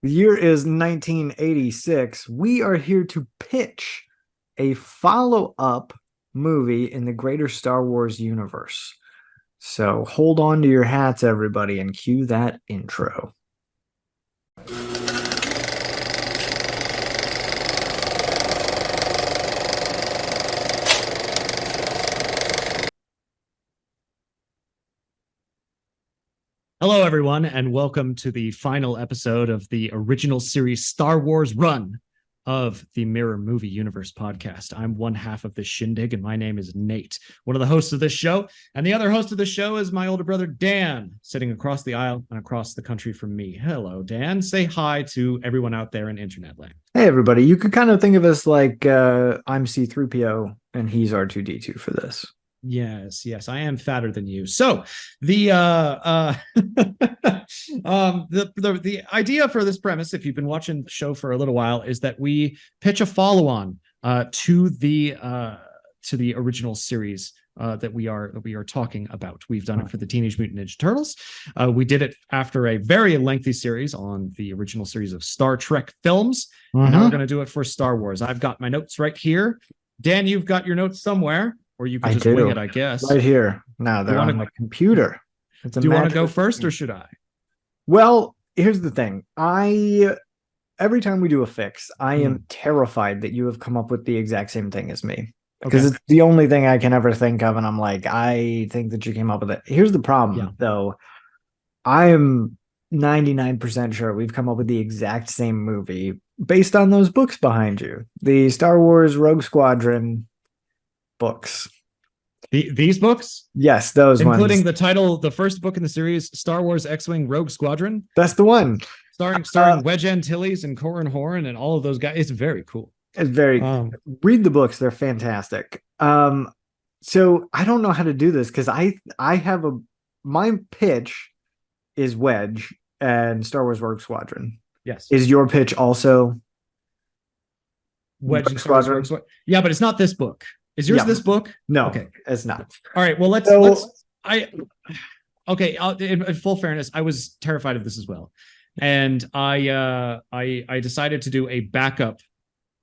The year is 1986. We are here to pitch a follow-up movie in the greater Star Wars universe. So hold on to your hats, everybody, and cue that intro. Hello, everyone, and welcome to the final episode of the original series Star Wars run of the Mirror Movie Universe podcast. I'm one half of this shindig, and my name is Nate, one of the hosts of this show. And the other host of the show is my older brother, Dan, sitting across the aisle and across the country from me. Hello, Dan. Say hi to everyone out there in internet land. Hey, everybody. You could kind of think of us like I'm C-3PO and he's R2-D2 for this. Yes, I am fatter than you. So the the idea for this premise, if you've been watching the show for a little while, is that we pitch a follow-on to the original series that we are talking about. We've done it for the Teenage Mutant Ninja Turtles. We did it after a very lengthy series on the original series of Star Trek films. And now we're going to do it for Star Wars. I've got my notes right here. Dan, you've got your notes somewhere. Or you could just wing it, I guess. Right here. Now they're on my computer. Do you want to go first or should I? Well, here's the thing. Every time we do a fix, I am terrified that you have come up with the exact same thing as me. Because it's the only thing I can ever think of, and I'm like, I think that you came up with it. Here's the problem, though. I am 99% sure we've come up with the exact same movie based on those books behind you. The Star Wars Rogue Squadron books. These books? Yes, those including ones. The title, the first book in the series, Star Wars X-Wing Rogue Squadron. That's the one. Starring Wedge Antilles and Corran Horn and all of those guys. It's very cool. It's very read the books, they're fantastic. So I don't know how to do this because I have my pitch is Wedge and Star Wars Rogue Squadron. Yes. Is your pitch also Wedge and Star Wars Rogue Squadron? Yeah, but it's not this book. Is yours this book? No, okay, it's not. All right, well, in full fairness, I was terrified of this as well, and I decided to do a backup.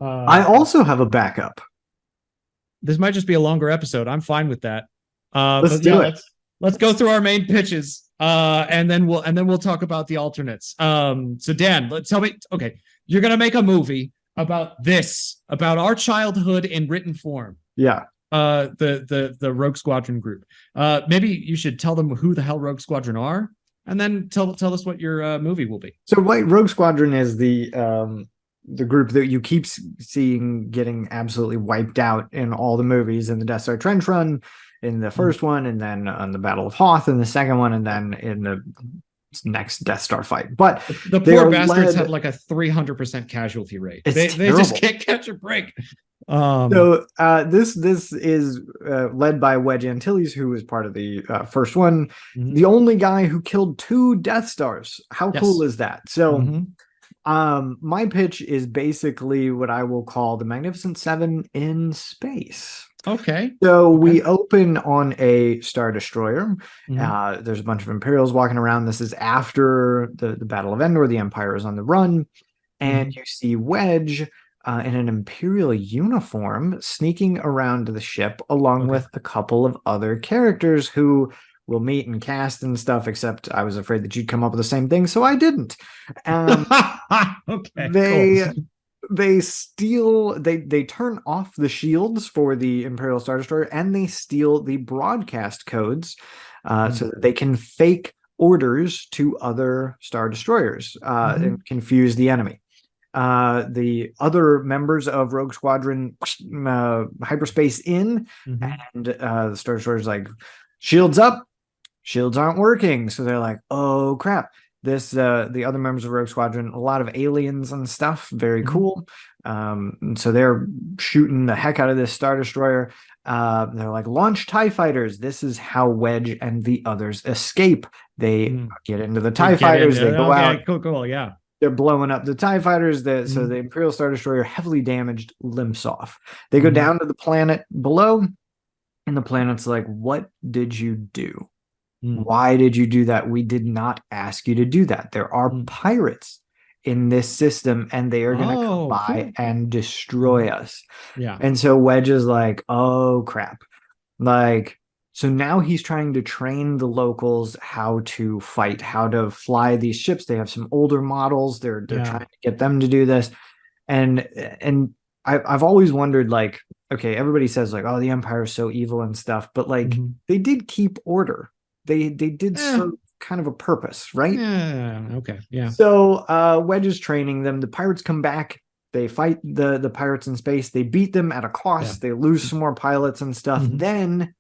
I also have a backup. This might just be a longer episode. I'm fine with that. Let's do it. Let's go through our main pitches, and then we'll talk about the alternates. So Dan, tell me. Okay, you're gonna make a movie about our childhood in written form. Yeah. The Rogue Squadron group. Maybe you should tell them who the hell Rogue Squadron are, and then tell us what your movie will be. So, Rogue Squadron is the group that you keep seeing getting absolutely wiped out in all the movies, in the Death Star Trench Run, in the first one, and then on the Battle of Hoth in the second one, and then in the next Death Star fight. But the poor bastards have like a 300% casualty rate. They just can't catch a break. So this is led by Wedge Antilles, who was part of the first one, the only guy who killed 2 Death Stars. How cool is that? So my pitch is basically what I will call the Magnificent Seven in space. Okay. So we open on a Star Destroyer. There's a bunch of Imperials walking around. This is after the Battle of Endor. The Empire is on the run. And you see Wedge in an Imperial uniform sneaking around the ship along with a couple of other characters who we'll meet and cast and stuff, except I was afraid that you'd come up with the same thing, so I didn't. They turn off the shields for the Imperial Star Destroyer, and they steal the broadcast codes so that they can fake orders to other Star Destroyers and confuse the enemy. The other members of Rogue Squadron hyperspace in, and the Star Destroyer's like, shields up, shields aren't working. So they're like, oh crap. The other members of Rogue Squadron, a lot of aliens and stuff, very cool. So they're shooting the heck out of this Star Destroyer. They're like, launch TIE fighters. This is how Wedge and the others escape. They get into the TIE fighters. They go out. Cool, yeah. They're blowing up the TIE fighters. So the Imperial Star Destroyer, heavily damaged, limps off. They go down to the planet below, and the planet's like, what did you do? Why did you do that? We did not ask you to do that. There are pirates in this system, and they are going to come Oh, by cool. and destroy us. Yeah. And so Wedge is like, oh crap. Like, so now he's trying to train the locals how to fight, how to fly these ships. They have some older models. They're Yeah. trying to get them to do this. And I've always wondered, like, okay, everybody says like, oh, the Empire is so evil and stuff, but like they did keep order. They did Eh, serve kind of a purpose, right? yeah. Okay. Yeah. So Wedge is training them. The pirates come back. They fight the pirates in space. They beat them at a Yeah. cost. They lose some more pilots and stuff. Then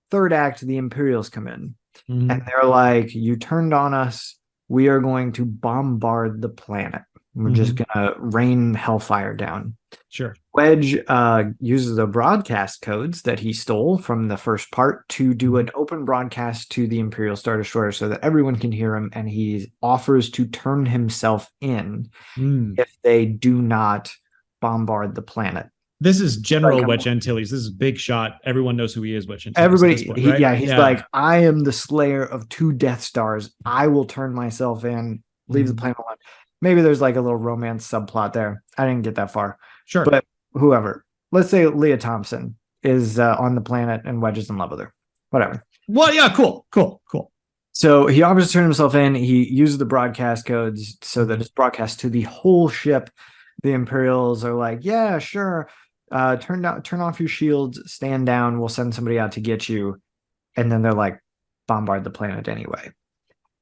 third act, the Imperials come in and they're like, you turned on us. We are going to bombard the planet. We're just gonna rain hellfire down. Sure. Wedge uses the broadcast codes that he stole from the first part to do an open broadcast to the Imperial Star Destroyer so that everyone can hear him, and he offers to turn himself in if they do not bombard the planet. This is General Like, Wedge Antilles. This is big shot. Everyone knows who he is, Wedge Antilles. everybody, Point, right? he's like, I am the slayer of 2 Death Stars. I will turn myself in, leave the planet alone. Maybe there's like a little romance subplot there. I didn't get that far. Sure. But whoever, let's say Leah Thompson is on the planet and Wedge is in love with her. Whatever. Well, yeah, cool. So he offers to turn himself in. He uses the broadcast codes so that it's broadcast to the whole ship. The Imperials are like, yeah, sure. Turn off your shields, stand down. We'll send somebody out to get you. And then they're like, bombard the planet anyway.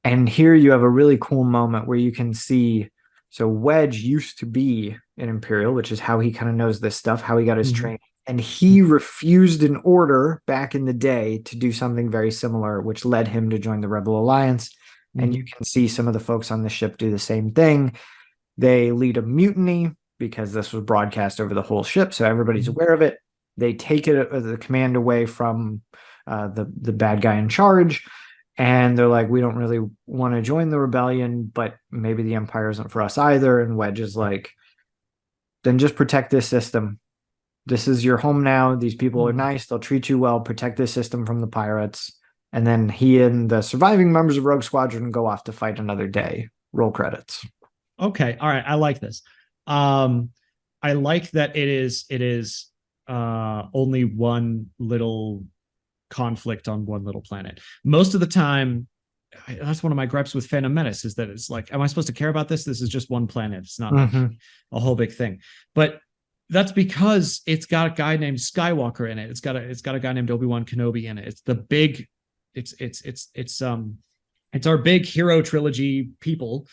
And here you have a really cool moment where you can see. So Wedge used to be an Imperial, which is how he kind of knows this stuff, how he got his training. And he refused an order back in the day to do something very similar, which led him to join the Rebel Alliance. And you can see some of the folks on the ship do the same thing. They lead a mutiny because this was broadcast over the whole ship, so everybody's aware of it. They take the command away from the bad guy in charge. And they're like, we don't really want to join the rebellion, but maybe the Empire isn't for us either. And Wedge is like, then just protect this system. This is your home now. These people are nice. They'll treat you well. Protect this system from the pirates. And then he and the surviving members of Rogue Squadron go off to fight another day. Roll credits. Okay. All right. I like this. I like that it is only one little conflict on one little planet. Most of the time, that's one of my gripes with Phantom Menace, is that it's like, am I supposed to care about this? This is just one planet. It's not like a whole big thing. But that's because it's got a guy named Skywalker in it. It's got a guy named Obi-Wan Kenobi in it. It's the big, it's our big hero trilogy people.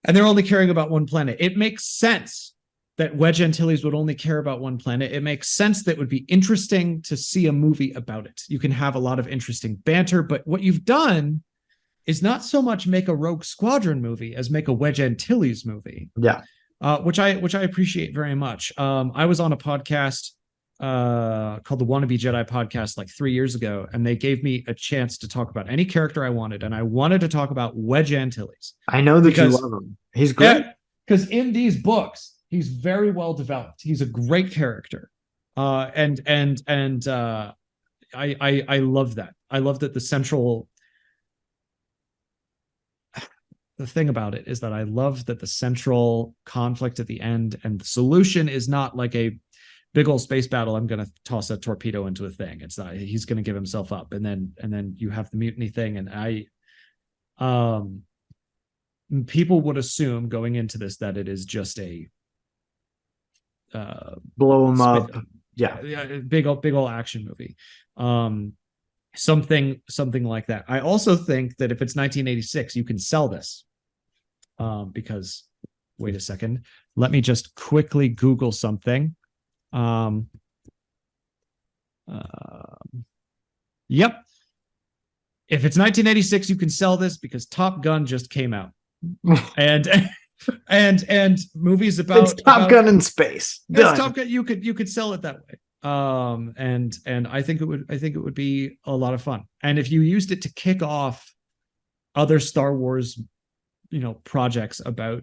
And they're only caring about one planet. It makes sense that Wedge Antilles would only care about one planet. It makes sense that it would be interesting to see a movie about it. You can have a lot of interesting banter, but what you've done is not so much make a Rogue Squadron movie as make a Wedge Antilles movie. Yeah. Which I appreciate very much. I was on a podcast called the Wannabe Jedi podcast like 3 years ago, and they gave me a chance to talk about any character I wanted, and I wanted to talk about Wedge Antilles. I know that you love him. He's great. Because in these books, he's very well developed. He's a great character. I love that. I love that the thing about it is that I love that the central conflict at the end and the solution is not like a big old space battle. I'm going to toss a torpedo into a thing. It's not, he's going to give himself up. And then you have the mutiny thing. And people would assume going into this that it is just a blow him up. Yeah. Big old action movie. Something like that. I also think that if it's 1986, you can sell this. Because wait a second, let me just quickly Google something. Yep. If it's 1986, you can sell this because Top Gun just came out. and movies about it's Top Gun in space. It's Top Gun. You could sell it that way. And I think it would be a lot of fun. And if you used it to kick off other Star Wars, projects about,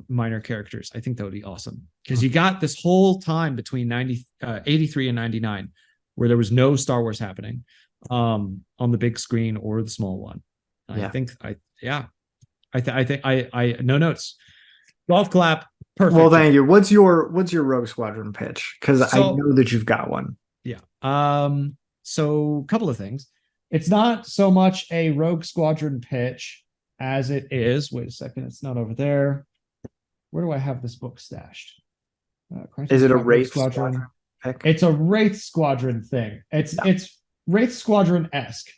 minor characters, I think that would be awesome. Because you got this whole time between 83 and 99 where there was no Star Wars happening on the big screen or the small one. Yeah. I think no notes. Golf clap. Perfect. Well, thank you. What's your Rogue Squadron pitch? Because I So know that you've got one. yeah. So a couple of things. It's not so much a Rogue Squadron pitch as it is. Wait a second, it's not over there. Where do I have this book stashed? Is it a Rogue Wraith Squadron pick? It's a Wraith Squadron thing. It's Wraith Squadron-esque.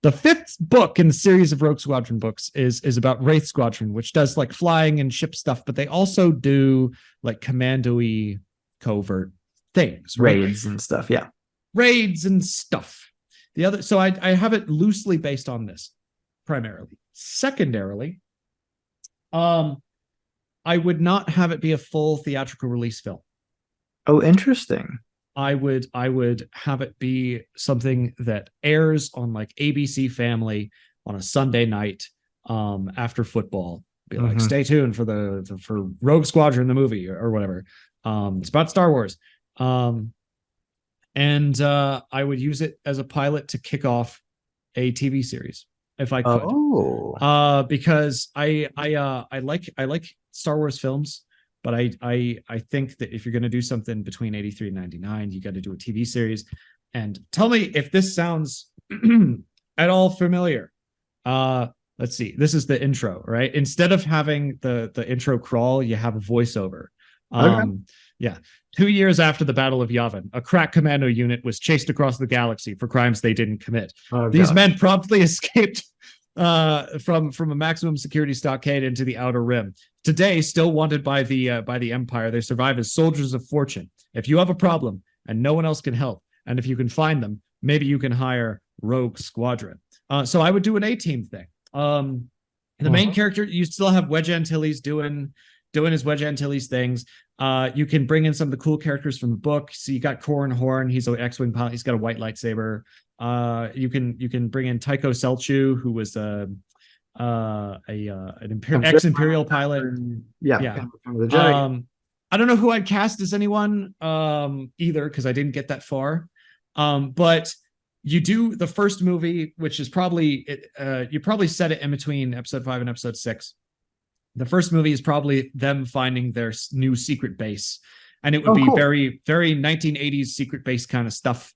The fifth book in the series of Rogue Squadron books is about Wraith Squadron, which does like flying and ship stuff, but they also do like commando-y covert things, right? Raids and stuff. Yeah. Raids and stuff. The other, so I have it loosely based on this primarily. Secondarily, I would not have it be a full theatrical release film. Oh, interesting. I would have it be something that airs on like ABC Family on a Sunday night after football. Be like, stay tuned for Rogue Squadron the movie or whatever. It's about Star Wars. And I would use it as a pilot to kick off a TV series if I could. Oh. Because I like Star Wars films. But I think that if you're going to do something between 83 and 99, you got to do a TV series. And tell me if this sounds at all familiar. Let's see. This is the intro, right? Instead of having the intro crawl, you have a voiceover. Okay. Yeah. 2 years after the Battle of Yavin, a crack commando unit was chased across the galaxy for crimes they didn't commit. These men promptly escaped from a maximum security stockade into the Outer Rim. Today, still wanted by the Empire, they survive as soldiers of fortune. If you have a problem and no one else can help, and if you can find them, maybe you can hire Rogue Squadron. So I would do an A-team thing. The main character, you still have Wedge Antilles doing his Wedge Antilles things. You can bring in some of the cool characters from the book. So you got Corran Horn. He's an X-wing pilot. He's got a white lightsaber. You can bring in Tycho Selchu, who was an ex-Imperial pilot. Yeah. I don't know who I'd cast as anyone either, because I didn't get that far. But you do the first movie, which is probably you probably set it in between episode 5 and episode 6. The first movie is probably them finding their new secret base, and it would be very, very 1980s secret base kind of stuff.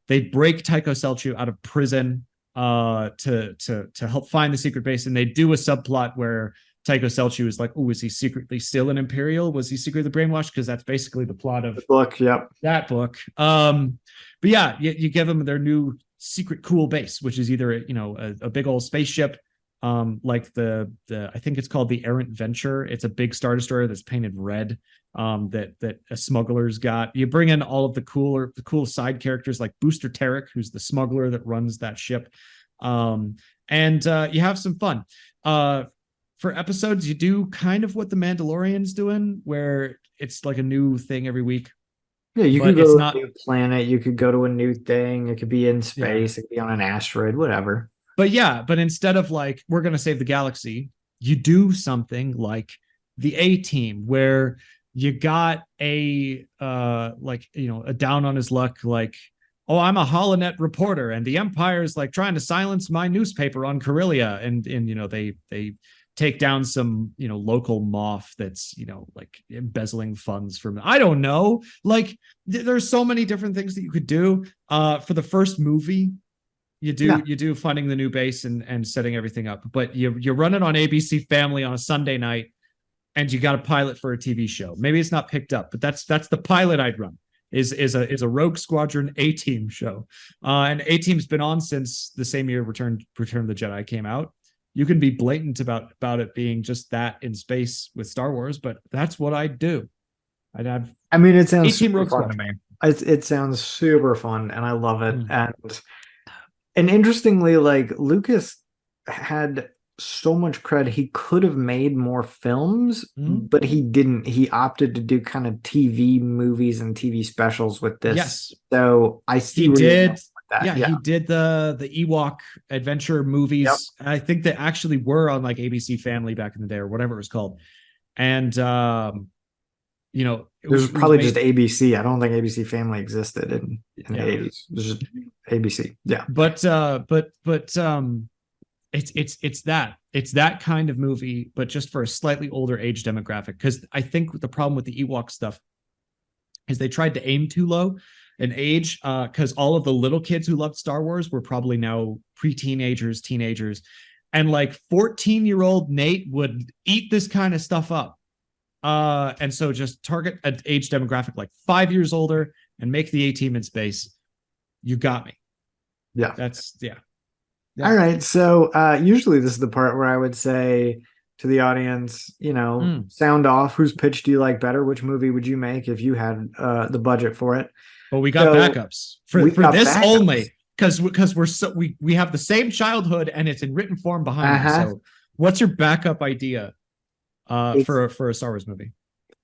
They break Tycho Selchu out of prison to help find the secret base, and they do a subplot where Tycho Selchu is like, "Oh, is he secretly still an Imperial? Was he secretly brainwashed?" Because that's basically the plot of the book. Yep, that book. But yeah, you give them their new secret cool base, which is either a big old spaceship. Like the I think it's called the Errant Venture. It's a big Star Destroyer that's painted red. That a smuggler's got. You bring in all of the cool side characters like Booster Tarek, who's the smuggler that runs that ship, and you have some fun. For episodes, you do kind of what the Mandalorian's doing, where it's like a new thing every week. Yeah, you could go to a new planet. You could go to a new thing. It could be in space. It could be on an asteroid, whatever. But instead of like, we're going to save the galaxy, you do something like the A-Team, where you got a down on his luck, like, oh, I'm a Holonet reporter and the Empire's like trying to silence my newspaper on Corellia. And they take down some, local moth that's, like embezzling funds from, I don't know. Like there's so many different things that you could do. For the first movie, you do finding the new base and setting everything up, but you run it on ABC Family on a Sunday night, and you got a pilot for a TV show. Maybe it's not picked up, but that's the pilot I'd run. Is a Rogue Squadron A-Team show, and A-Team's been on since the same year Return of the Jedi came out. You can be blatant about it being just that in space with Star Wars, but that's what I'd do. I'd have. I mean, it sounds A-Team super Rogue fun Squadron. to me. It sounds super fun, and I love it. And interestingly, like Lucas had so much cred, he could have made more films, but he didn't. He opted to do kind of TV movies and TV specials with this. Yes. So I see he did. That. Yeah, he did the Ewok adventure movies. Yep. I think they actually were on like ABC Family back in the day or whatever it was called. And it was probably just ABC. I don't think ABC Family existed in the 80s. It was just ABC. Yeah. But it's that kind of movie, but just for a slightly older age demographic. Because I think the problem with the Ewok stuff is they tried to aim too low in age, because all of the little kids who loved Star Wars were probably now pre-teenagers, teenagers, and like 14-year-old Nate would eat this kind of stuff up. And so just target an age demographic like 5 years older and make the A-team in space. You got me. Yeah. That's yeah. All right. So usually this is the part where I would say to the audience, sound off. Whose pitch do you like better? Which movie would you make if you had the budget for it? But we got backups for this backups. only, because we have the same childhood and it's in written form behind us. So what's your backup idea for a Star Wars movie?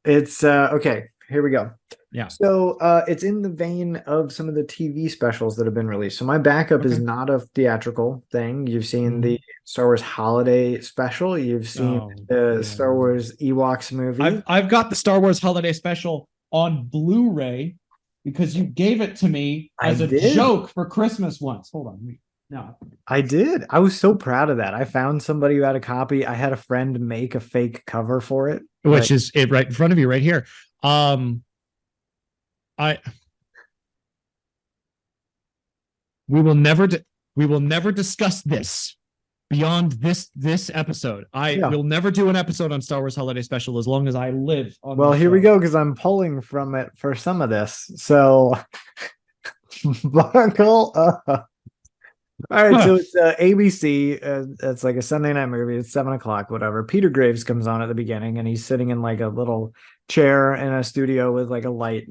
It's okay. Here we go. Yeah. So it's in the vein of some of the TV specials that have been released. So my backup is not a theatrical thing. You've seen the Star Wars Holiday Special. You've seen the Star Wars Ewoks movie. I've got the Star Wars Holiday Special on Blu-ray because you gave it to me as a joke for Christmas once. Hold on. No. I did. I was so proud of that. I found somebody who had a copy. I had a friend make a fake cover for it. Which is it right in front of you right here. We will never discuss this beyond this episode. I will never do an episode on Star Wars Holiday Special as long as I live on Well, here we go, because I'm pulling from it for some of this. So buckle up. All right, so it's ABC. It's like a Sunday night movie. It's 7:00, whatever. Peter Graves comes on at the beginning, and he's sitting in like a little chair in a studio with like a light,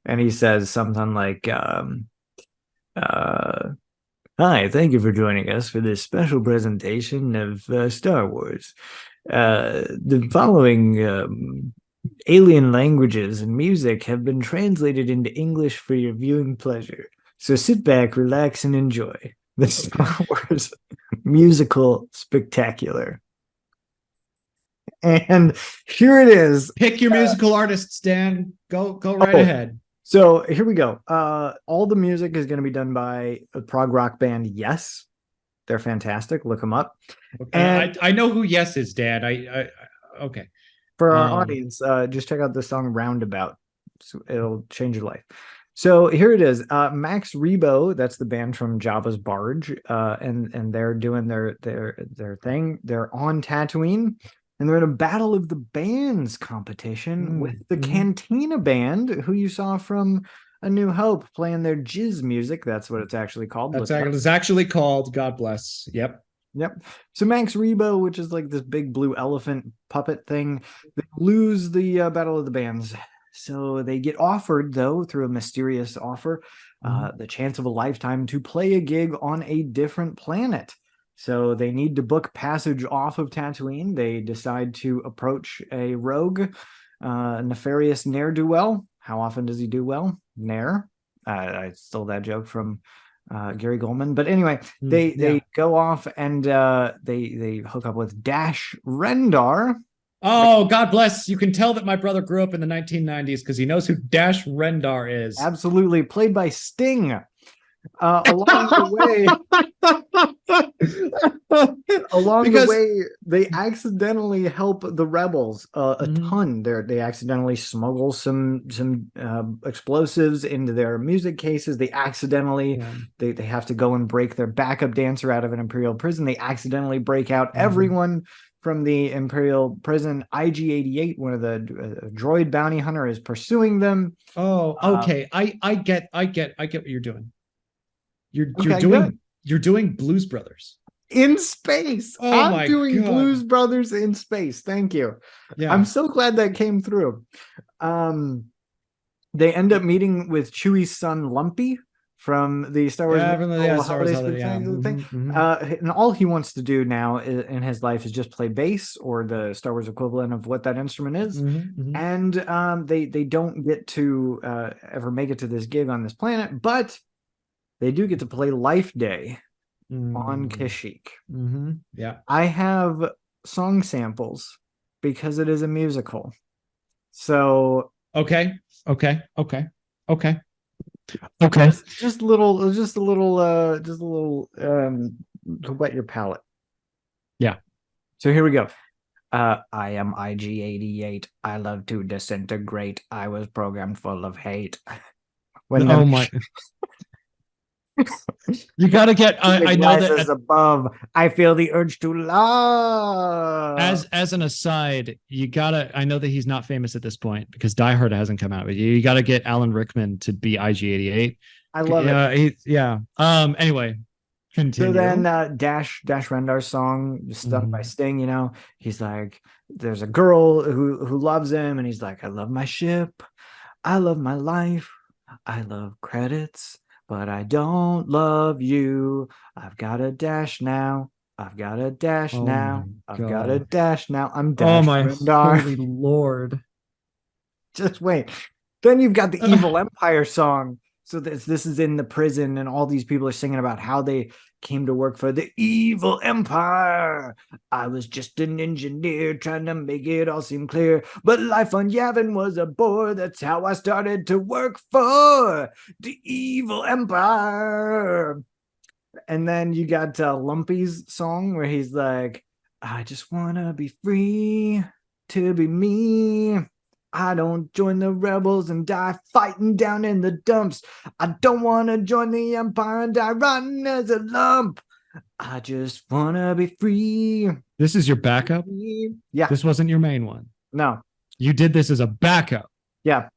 and he says something like, "Hi, thank you for joining us for this special presentation of Star Wars. The following alien languages and music have been translated into English for your viewing pleasure. So sit back, relax, and enjoy the Star Wars musical spectacular." And here it is. Pick your musical artists, Dan. Go right ahead. So here we go. All the music is going to be done by a prog rock band, Yes. They're fantastic. Look them up. Okay. And I know who Yes is, Dan. I okay. For our audience, just check out the song Roundabout. So it'll change your life. So here it is. Max Rebo, that's the band from Jabba's Barge, and they're doing their thing. They're on Tatooine, and they're in a Battle of the Bands competition with the Cantina Band, who you saw from A New Hope, playing their jizz music. That's what it's actually called. It's actually called. God bless. Yep. So Max Rebo, which is like this big blue elephant puppet thing, they lose the Battle of the Bands. So they get offered, though, through a mysterious offer, the chance of a lifetime to play a gig on a different planet. So they need to book passage off of Tatooine. They decide to approach a rogue, nefarious ne'er-do-well. How often does he do well? Ne'er. I stole that joke from Gary Goldman. But anyway, they go off and they hook up with Dash Rendar. Oh, God bless. You can tell that my brother grew up in the 1990s because he knows who Dash Rendar is. Absolutely. Played by Sting. Along the way, they accidentally help the rebels a ton. They accidentally smuggle some explosives into their music cases. They accidentally they have to go and break their backup dancer out of an Imperial prison. They accidentally break out everyone from the Imperial prison. IG-88, one of the droid bounty hunter, is pursuing them. Oh, okay. I get what you're doing. You're doing Blues Brothers in space. I'm doing Blues Brothers in space. Thank you. Yeah. I'm so glad that came through. They end up meeting with Chewie's son Lumpy from the Star Wars thing. And all he wants to do now in his life is just play bass, or the Star Wars equivalent of what that instrument is. And they don't get to ever make it to this gig on this planet, but they do get to play Life Day on Kashyyyk. Yeah, I have song samples because it is a musical. So okay. Just a little to whet your palate. Yeah. So here we go. I am IG-88. I love to disintegrate. I was programmed full of hate. When Oh the my. You got to get, music I know that rises above, I feel the urge to love. as an aside, you gotta, I know that he's not famous at this point because Die Hard hasn't come out, but you gotta get Alan Rickman to be IG-88. I love it. Yeah. Anyway, So then continue. Dash Rendar's song, Stung by Mhm. Sting, he's like, there's a girl who loves him, and he's like, I love my ship, I love my life, I love credits, but I don't love you. I've got a dash now. I've got a dash Oh my now. I've got a God. dash now. I'm Oh Dash my Rendar. holy Lord. Just wait. Then you've got the Evil Empire song. So this is in the prison, and all these people are singing about how they came to work for the Evil Empire. I was just an engineer trying to make it all seem clear, but life on Yavin was a bore. That's how I started to work for the Evil Empire. And then you got Lumpy's song where he's like, I just want to be free to be me. I don't join the rebels and die fighting down in the dumps. I don't want to join the empire and die rotten as a lump. I just want to be free. This is your backup? Yeah. This wasn't your main one. No. You did this as a backup. Yeah.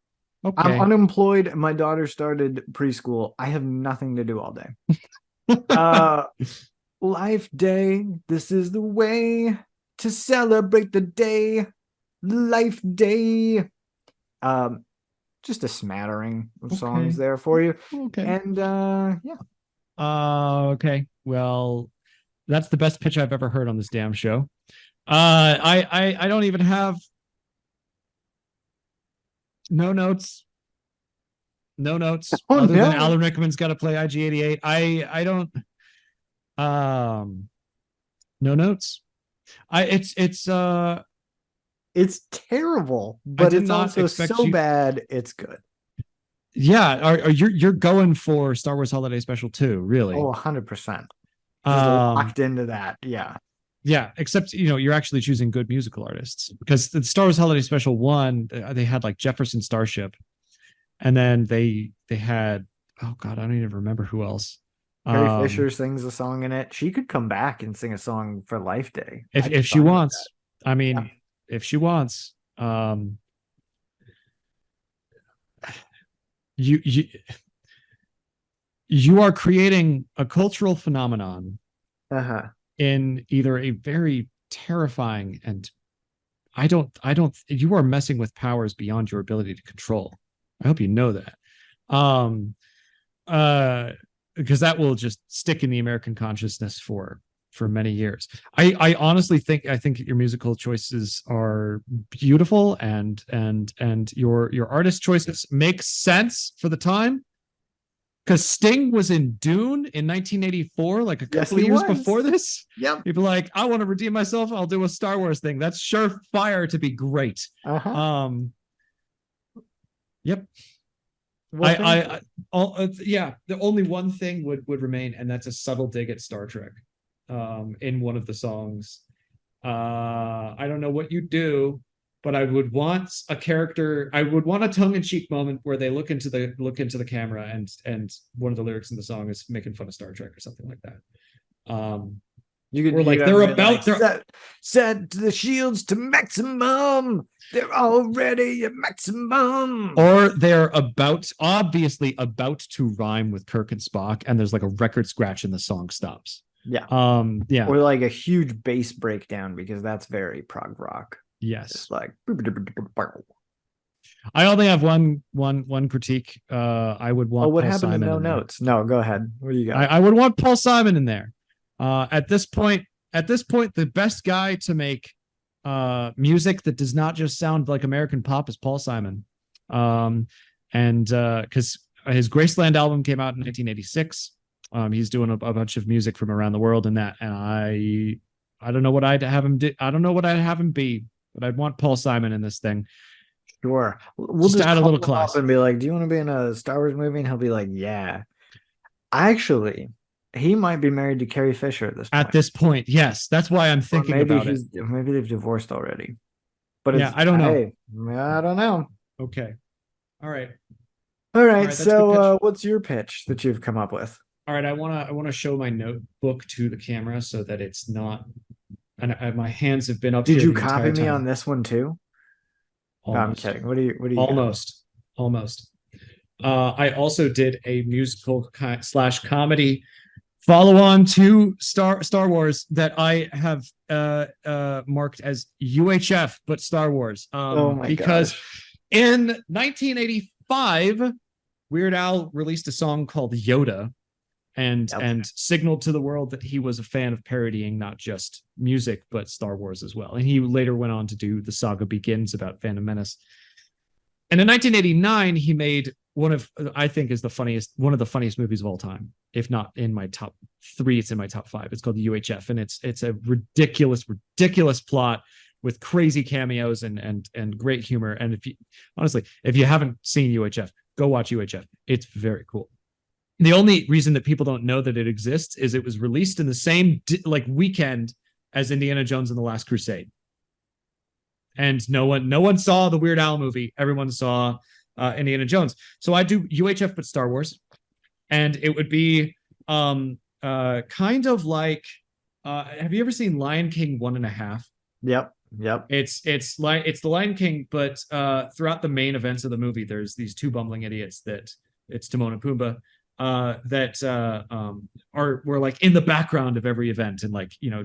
I'm Okay. unemployed. My daughter started preschool. I have nothing to do all day. Life Day. This is the way to celebrate the day. Life Day. Just a smattering of songs Okay. there for you. Okay. And yeah. Okay. Well, that's the best pitch I've ever heard on this damn show. I don't even have no notes. No notes Oh other than no. Alan Rickman's got to play IG-88. I don't no notes. It's terrible, I but did it's not also expect so you. bad it's good. Yeah, are you're going for Star Wars Holiday Special 2, Oh, really? 100%. Just Um locked into that. Yeah. yeah, except you're actually choosing good musical artists because the Star Wars Holiday Special 1, they had like Jefferson Starship, and then they had, oh god, I don't even remember who else. Carrie Um Fisher sings a song in it. She could come back and sing a song for Life Day. if I'd be she fine with that. wants. I Yeah. mean, if she wants. You you are creating a cultural phenomenon Uh-huh. in either a very terrifying and I don't you are messing with powers beyond your ability to control. I hope you know that. Um uh because that will just stick in the American consciousness for many years. I honestly think I think your musical choices are beautiful and your artist choices make sense for the time because Sting was in Dune in 1984, like a Yes, couple of he years was. before this. Yep. People like, I want to redeem myself. I'll do a Star Wars thing. That's surefire to be great. Uh-huh. Um, yep. Well, thank you. Yeah. The only one thing would remain, and that's a subtle dig at Star Trek. In one of the songs, I don't know what you do, but I would want a character. I would want a tongue-in-cheek moment where they look into the camera, and one of the lyrics in the song is making fun of Star Trek or something like that. Or You like have they're me like about their set the shields to maximum. They're already at maximum. or they're about obviously about to rhyme with Kirk and Spock, and there's like a record scratch and the song stops. Yeah. Yeah. Or like a huge bass breakdown because that's very prog rock. Yes. Just like I only have one critique. I would oh, want what Paul happened to Simon no in there. notes? No, go ahead. What do you got? I would want Paul Simon in there. At this point, the best guy to make music that does not just sound like American pop is Paul Simon. And because his Graceland album came out in 1986. He's doing a bunch of music from around the world in that, and I don't know what I'd have him do. I don't know what I'd have him be, but I'd want Paul Simon in this thing Sure. We'll just to just add a call little him up class. and be like, do you want to be in a Star Wars movie? And he'll be like, yeah. Actually, He might be married to Carrie Fisher at this At point. this point, yes, that's why I'm Or thinking maybe about it. maybe they've divorced already. But Yeah, it's I don't know. hey, I don't know. Okay. All right. All All right, right, that's a good pitch. so what's your pitch that you've come up with? All right, I wanna show my notebook to the camera so that it's not. And my hands have been up Did here you the copy entire me time. on this one too? No, I'm Almost, kidding. What do you got? almost. I also did a musical slash comedy follow on to Star Wars that I have marked as UHF, but Star Wars. Oh my Because gosh. in 1985, Weird Al released a song called Yoda, Yep. and signaled to the world that he was a fan of parodying not just music but Star Wars as well. And he later went on to do The Saga Begins about Phantom Menace. And in 1989, he made one of, I think, is one of the funniest movies of all time. If not in my top 3, it's in my top 5. It's called UHF, and it's a ridiculous plot with crazy cameos and great humor. And if you haven't seen UHF, go watch UHF. It's very cool. The only reason that people don't know that it exists is it was released in the same weekend as Indiana Jones and the Last Crusade, and no one saw the Weird Al movie. Everyone saw Indiana Jones. So I do UHF but Star Wars, and it would be kind of like have you ever seen Lion King 1.5? Yep. It's the Lion King, but throughout the main events of the movie, there's these two bumbling idiots that it's Timon and Pumbaa that were like in the background of every event and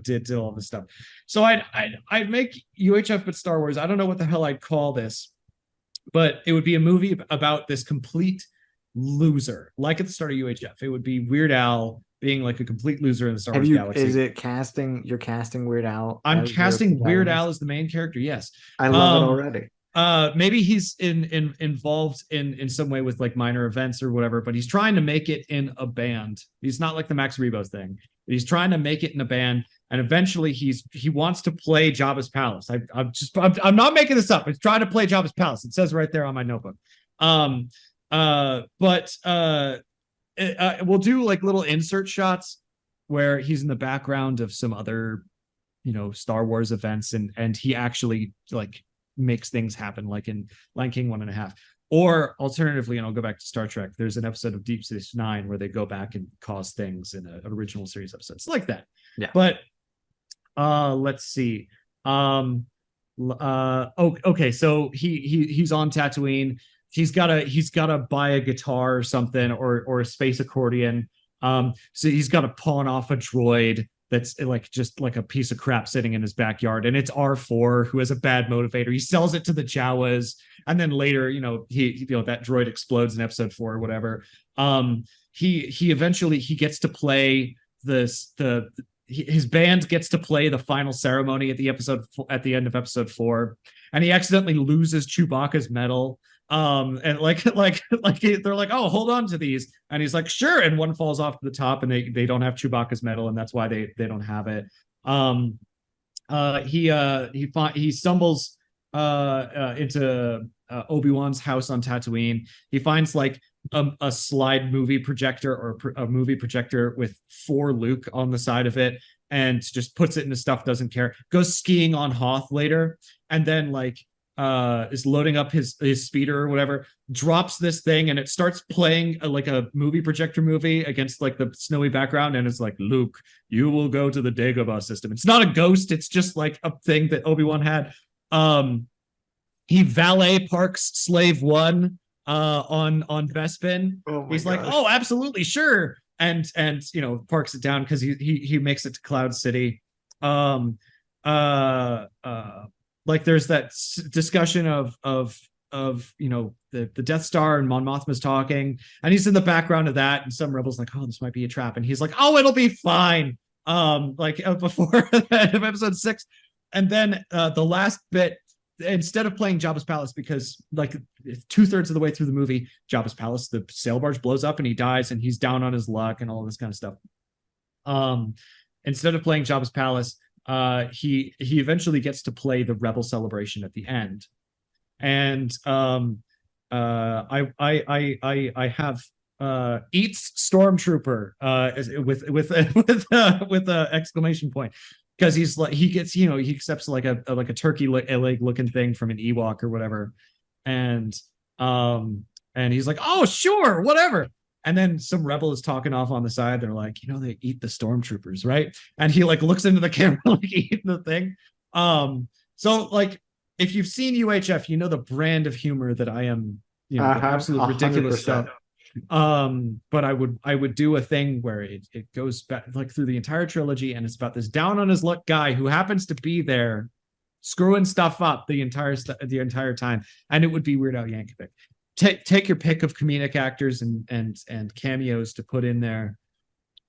did all this stuff. So I'd make UHF but Star Wars. I don't know what the hell I'd call this, but it would be a movie about this complete loser, like at the start of UHF. It would be Weird Al being like a complete loser in the Star Wars galaxy. Is it casting? You're casting Weird Al. I'm casting Weird Al as the main character. Yes, I love it already. Maybe he's involved in some way with like minor events or whatever, but he's trying to make it in a band. He's not like the Max Rebo thing. He's trying to make it in a band, and eventually he wants to play Jabba's palace. I'm not making this up. He's trying to play Jabba's palace. It says right there on my notebook. We'll do like little insert shots where he's in the background of some other, Star Wars events, and he actually like makes things happen, like in Lion King 1.5. Or alternatively, and I'll go back to Star Trek, there's an episode of Deep Space Nine where they go back and cause things in an original series episode. It's like that. Yeah. But let's see. Okay, so he's on Tatooine. He's gotta buy a guitar or something, or a space accordion. So he's got to pawn off a droid that's like just like a piece of crap sitting in his backyard, and it's R4 who has a bad motivator. He sells it to the Jawas, and then later, that droid explodes in episode 4 or whatever. He eventually gets to play his band gets to play the final ceremony at the end of episode 4, and he accidentally loses Chewbacca's medal. And they're like, oh, hold on to these, and he's like, sure, and one falls off to the top, and they don't have Chewbacca's medal, and that's why they don't have it. He stumbles into Obi-Wan's house on Tatooine. He finds like a slide movie projector, or a movie projector with for Luke on the side of it, and just puts it in his stuff, doesn't care. Goes skiing on Hoth later, and then is loading up his speeder or whatever, drops this thing, and it starts playing like a movie projector movie against like the snowy background, and it's like, Luke, you will go to the Dagobah system. It's not a ghost, it's just like a thing that Obi-Wan had. He valet parks Slave One on Bespin. He's like, oh, absolutely, sure, and parks it down because he makes it to Cloud City. Like there's that discussion of the Death Star, and Mon Mothma's talking, and he's in the background of that, and some rebels like, oh, this might be a trap, and he's like, oh, it'll be fine. Before the end of episode 6, and then the last bit, instead of playing Jabba's palace, because like 2/3 of the way through the movie, Jabba's palace, the sail barge blows up and he dies, and he's down on his luck and all this kind of stuff. Instead of playing Jabba's palace, he eventually gets to play the Rebel celebration at the end, and I have eats stormtrooper with a exclamation point, because he's like, he gets, he accepts like a turkey leg looking thing from an Ewok or whatever, and he's like, oh sure, whatever. And then some rebel is talking off on the side. They're like, they eat the stormtroopers, right? And he like looks into the camera like eating the thing. So like, if you've seen UHF, you know the brand of humor that I am, the absolute ridiculous 100%. stuff. But I would do a thing where it goes back like through the entire trilogy, and it's about this down on his luck guy who happens to be there screwing stuff up the entire time, and it would be Weird Al Yankovic. Take your pick of comedic actors and cameos to put in there,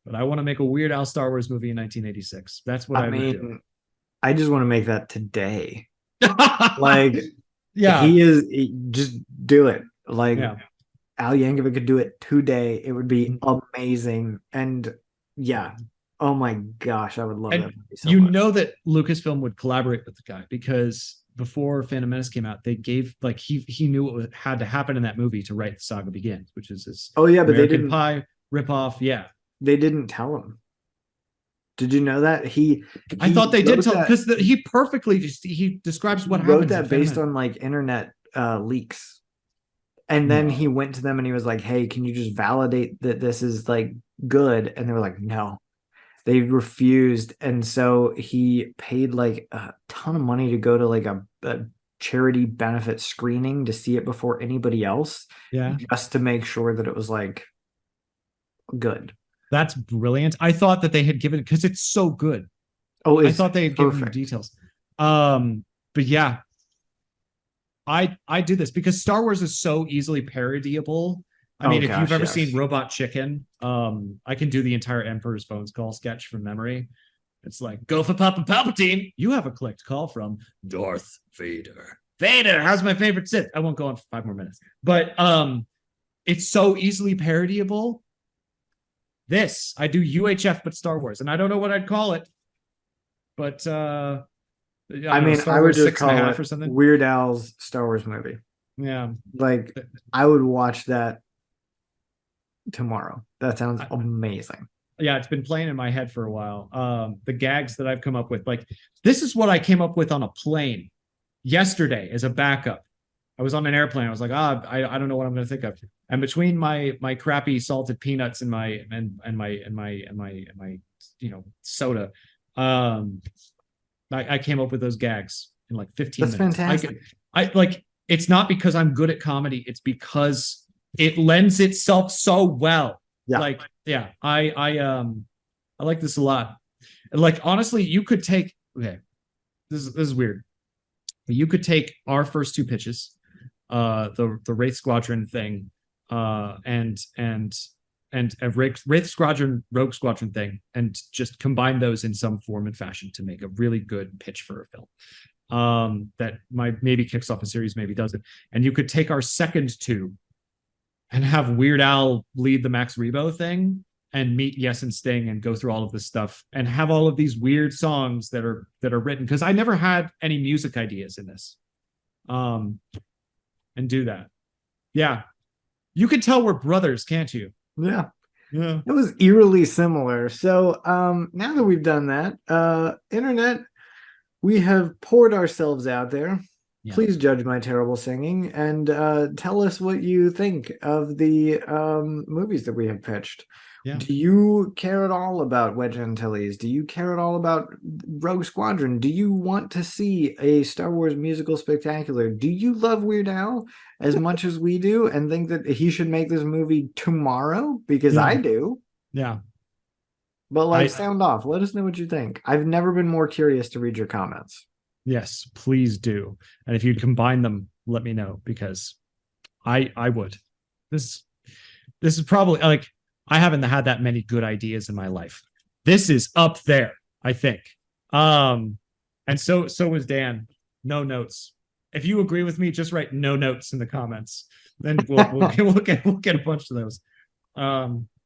but I want to make a Weird Al Star Wars movie in 1986. That's what I would do. I just want to make that today. Like, yeah, just do it. Like, yeah. Al Yankovic could do it today. It would be amazing. And yeah, oh my gosh, I would love that movie so much. Know that Lucasfilm would collaborate with the guy, because before Phantom Menace came out, they gave like he knew what had to happen in that movie to write The Saga Begins, which is his but American they didn't Pie ripoff. Yeah, they didn't tell him. Did you know that I thought they did tell, because he perfectly he describes what wrote happens. That based on like internet leaks, and then he went to them and he was like, "Hey, can you just validate that this is like good?" And they were like, "No." They refused, and so he paid like a ton of money to go to like a charity benefit screening to see it before anybody else, just to make sure that it was like good. That's brilliant. I thought that they had given, because it's so good. Oh, I thought they had given you details. But yeah, I do this because Star Wars is so easily parodyable. I mean, if you've ever seen Robot Chicken, I can do the entire Emperor's Phones call sketch from memory. It's like, go for Papa Palpatine. You have a clicked call from Darth Vader. Vader, how's my favorite Sith? I won't go on for 5 more minutes. But it's so easily parodyable. I do UHF, but Star Wars. And I don't know what I'd call it. But I would just call it or something. Weird Al's Star Wars movie. Yeah. Like, I would watch that tomorrow. That sounds amazing. Yeah, it's been playing in my head for a while. The gags that I've come up with, like, this is what I came up with on a plane yesterday as a backup. I was on an airplane. I was like, I don't know what I'm going to think of. And between my crappy salted peanuts and my soda, I came up with those gags in like 15 minutes. That's fantastic. I like, it's not because I'm good at comedy. It's because it lends itself so well. Yeah. Like, yeah, I like this a lot. Like, honestly, you could take, okay, this is weird. You could take our first two pitches, the Wraith Squadron thing, and a Wraith Squadron, Rogue Squadron thing, and just combine those in some form and fashion to make a really good pitch for a film. That maybe kicks off a series, maybe doesn't. And you could take our second two and have Weird Al lead the Max Rebo thing and meet Yes and Sting and go through all of this stuff and have all of these weird songs that are written, because I never had any music ideas in this. And do that. Yeah. You can tell we're brothers, can't you? Yeah. Yeah. It was eerily similar. So now that we've done that, internet, we have poured ourselves out there. Yeah. Please judge my terrible singing and tell us what you think of the movies that we have pitched. Yeah. Do you care at all about Wedge Antilles? Do you care at all about Rogue Squadron? Do you want to see a Star Wars musical spectacular? Do you love Weird Al as much as we do and think that he should make this movie tomorrow? Because I do. Yeah. But sound off. Let us know what you think. I've never been more curious to read your comments. Yes, please do. And if you'd combine them, let me know, because I would. This is probably, like, I haven't had that many good ideas in my life. This is up there, I think. And so was Dan. No notes. If you agree with me, just write no notes in the comments. Then we'll get a bunch of those.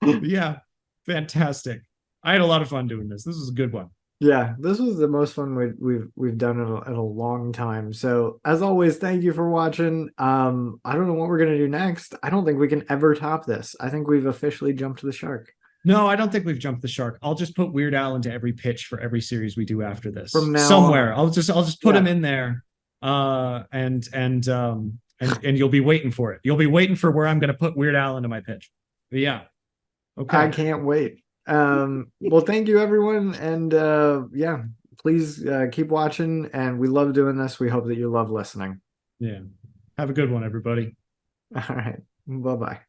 Yeah, fantastic. I had a lot of fun doing this. This was a good one. Yeah, this was the most fun we've done in a long time. So as always, thank you for watching. I don't know what we're gonna do next. I don't think we can ever top this. I think we've officially jumped the shark. No, I don't think we've jumped the shark. I'll just put Weird Al into every pitch for every series we do after this. From now Somewhere. on. I'll just put Yeah. him in there. And you'll be waiting for it. You'll be waiting for where I'm gonna put Weird Al into my pitch. But yeah. Okay. I can't wait. Well, thank you everyone, and yeah, please keep watching, and we love doing this. We hope that you love listening. Yeah. Have a good one, everybody. All right. Bye-bye.